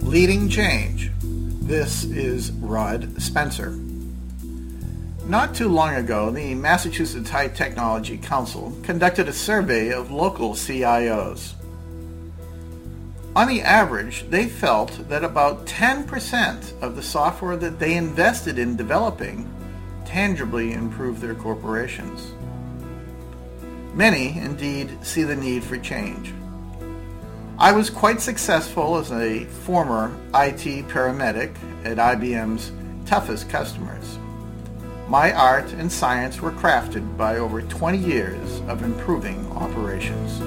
Leading Change. This is Rod Spencer. Not too long ago, the Massachusetts High Technology Council conducted a survey of local CIOs. On the average, they felt that about 10% of the software that they invested in developing tangibly improved their corporations. Many, indeed, see the need for change. I was quite successful as a former IT paramedic at IBM's toughest customers. My art and science were crafted by over 20 years of improving operations.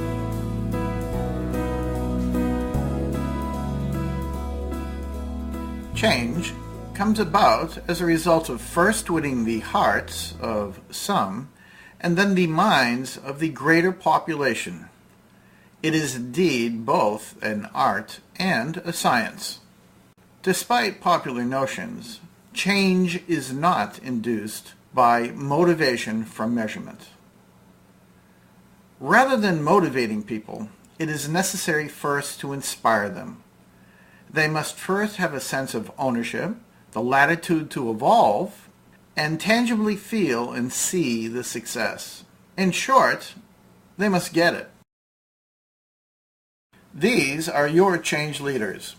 Change comes about as a result of first winning the hearts of some and then the minds of the greater population. It is indeed both an art and a science. Despite popular notions, change is not induced by motivation from measurement. Rather than motivating people, it is necessary first to inspire them. They must first have a sense of ownership, the latitude to evolve, and tangibly feel and see the success. In short, they must get it. These are your change leaders,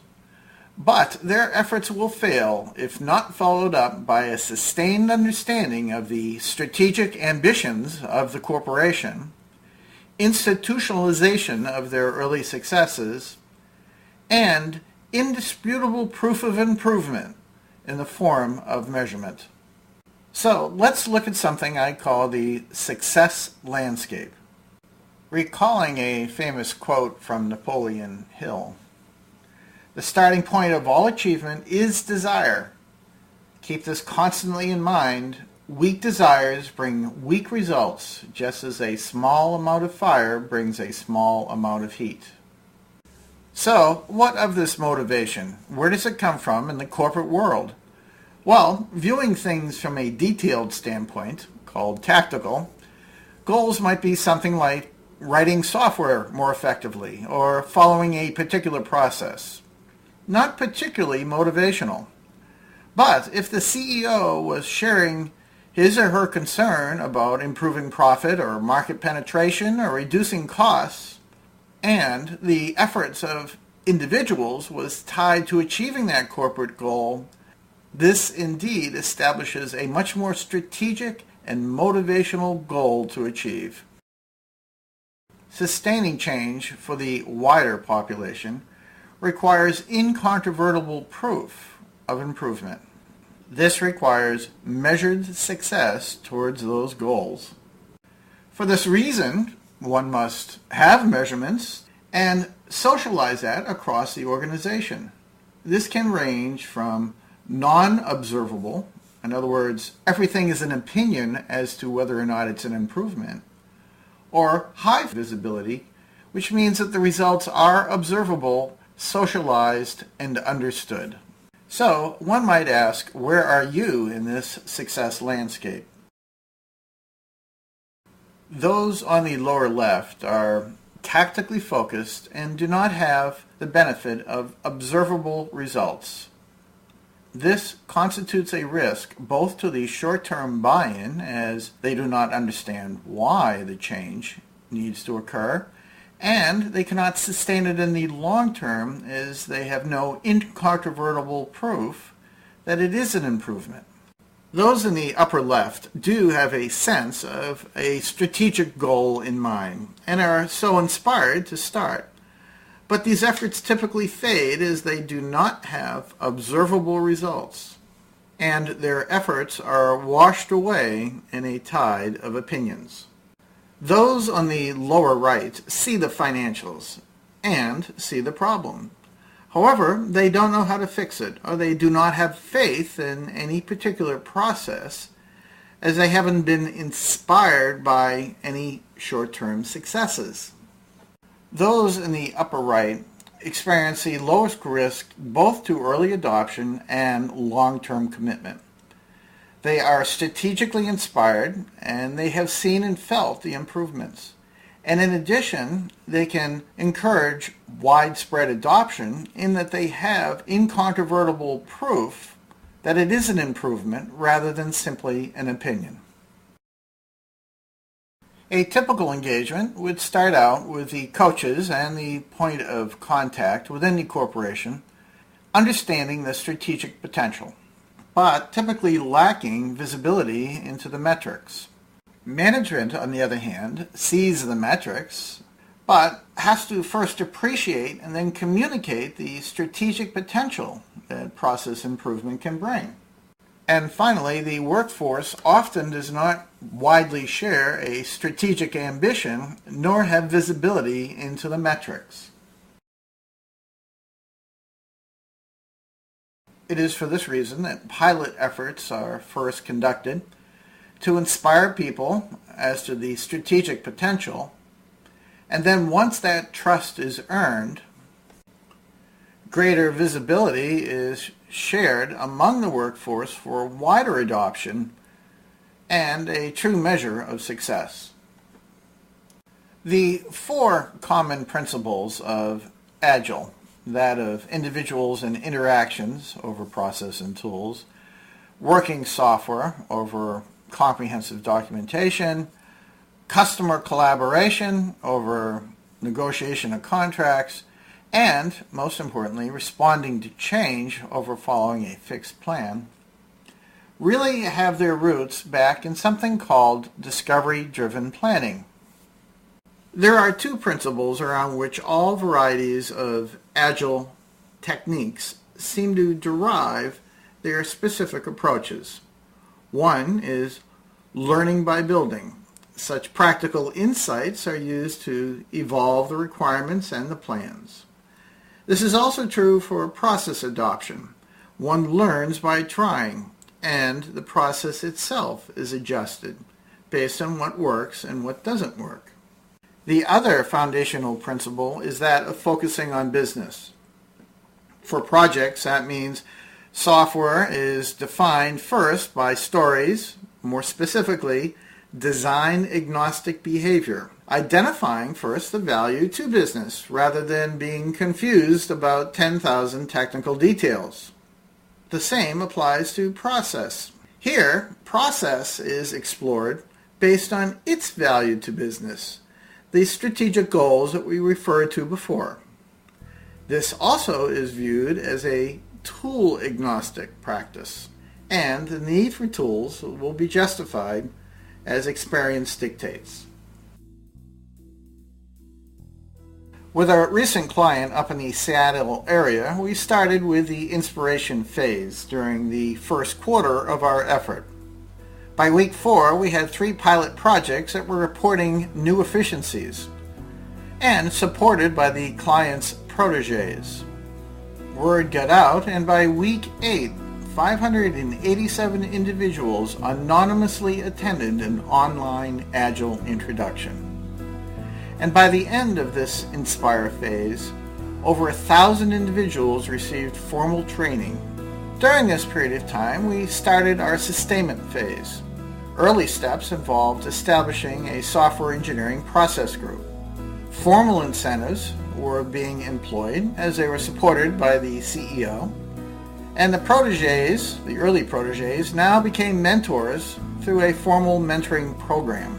but their efforts will fail if not followed up by a sustained understanding of the strategic ambitions of the corporation, institutionalization of their early successes, and indisputable proof of improvement in the form of measurement. So let's look at something I call the success landscape. Recalling a famous quote from Napoleon Hill, "The starting point of all achievement is desire. Keep this constantly in mind. Weak desires bring weak results, just as a small amount of fire brings a small amount of heat." So, what of this motivation? Where does it come from in the corporate world? Well, viewing things from a detailed standpoint, called tactical, goals might be something like writing software more effectively or following a particular process. Not particularly motivational. But if the CEO was sharing his or her concern about improving profit or market penetration or reducing costs, and the efforts of individuals was tied to achieving that corporate goal, this indeed establishes a much more strategic and motivational goal to achieve. Sustaining change for the wider population requires incontrovertible proof of improvement. This requires measured success towards those goals. For this reason, one must have measurements and socialize that across the organization. This can range from non-observable, in other words, everything is an opinion as to whether or not it's an improvement, or high visibility, which means that the results are observable, socialized, and understood. So, one might ask, where are you in this success landscape? Those on the lower left are tactically focused and do not have the benefit of observable results. This constitutes a risk both to the short-term buy-in, as they do not understand why the change needs to occur, and they cannot sustain it in the long term, as they have no incontrovertible proof that it is an improvement. Those in the upper left do have a sense of a strategic goal in mind and are so inspired to start. But these efforts typically fade as they do not have observable results, and their efforts are washed away in a tide of opinions. Those on the lower right see the financials and see the problem. However, they don't know how to fix it, or they do not have faith in any particular process, as they haven't been inspired by any short-term successes. Those in the upper right experience the lowest risk both to early adoption and long-term commitment. They are strategically inspired, and they have seen and felt the improvements, And in addition, they can encourage widespread adoption in that they have incontrovertible proof that it is an improvement rather than simply an opinion. A typical engagement would start out with the coaches and the point of contact within the corporation understanding the strategic potential, but typically lacking visibility into the metrics. Management, on the other hand, sees the metrics, but has to first appreciate and then communicate the strategic potential that process improvement can bring. And finally, the workforce often does not widely share a strategic ambition nor have visibility into the metrics. It is for this reason that pilot efforts are first conducted to inspire people as to the strategic potential, and then once that trust is earned, greater visibility is shared among the workforce for wider adoption and a true measure of success. The four common principles of Agile, that of individuals and interactions over process and tools, working software over comprehensive documentation, customer collaboration over negotiation of contracts, and, most importantly, responding to change over following a fixed plan, really have their roots back in something called discovery-driven planning. There are two principles around which all varieties of Agile techniques seem to derive their specific approaches. One is learning by building. Such practical insights are used to evolve the requirements and the plans. This is also true for process adoption. One learns by trying, and the process itself is adjusted based on what works and what doesn't work. The other foundational principle is that of focusing on business. For projects, that means software is defined first by stories, more specifically, design-agnostic behavior, identifying first the value to business rather than being confused about 10,000 technical details. The same applies to process. Here, process is explored based on its value to business, the strategic goals that we referred to before. This also is viewed as a tool-agnostic practice, and the need for tools will be justified as experience dictates. With our recent client up in the Seattle area, we started with the inspiration phase during the first quarter of our effort. By week 4, we had 3 pilot projects that were reporting new efficiencies and supported by the client's protégés. Word got out, and by week 8, 587 individuals anonymously attended an online Agile introduction. And by the end of this Inspire phase, over 1,000 individuals received formal training. During this period of time, we started our sustainment phase. Early steps involved establishing a software engineering process group. Formal incentives were being employed as they were supported by the CEO. And the protégés, the early protégés, now became mentors through a formal mentoring program.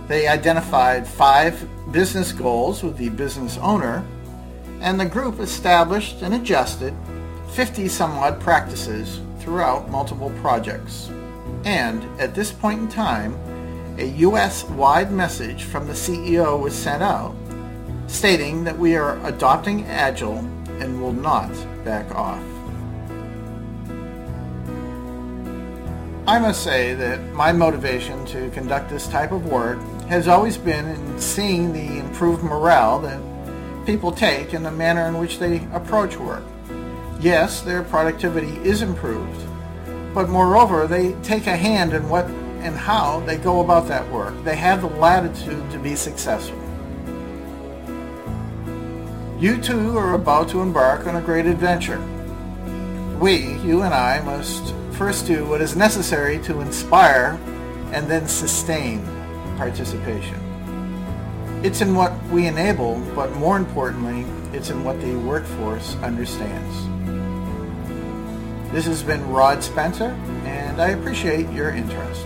They identified 5 business goals with the business owner, and the group established and adjusted 50 somewhat practices throughout multiple projects. And at this point in time, a U.S.-wide message from the CEO was sent out stating that we are adopting Agile and will not back off. I must say that my motivation to conduct this type of work has always been in seeing the improved morale that people take in the manner in which they approach work. Yes, their productivity is improved, but moreover, they take a hand in what and how they go about that work. They have the latitude to be successful. You too are about to embark on a great adventure. We, you and I, must first do what is necessary to inspire and then sustain participation. It's in what we enable, but more importantly, it's in what the workforce understands. This has been Rod Spencer, and I appreciate your interest.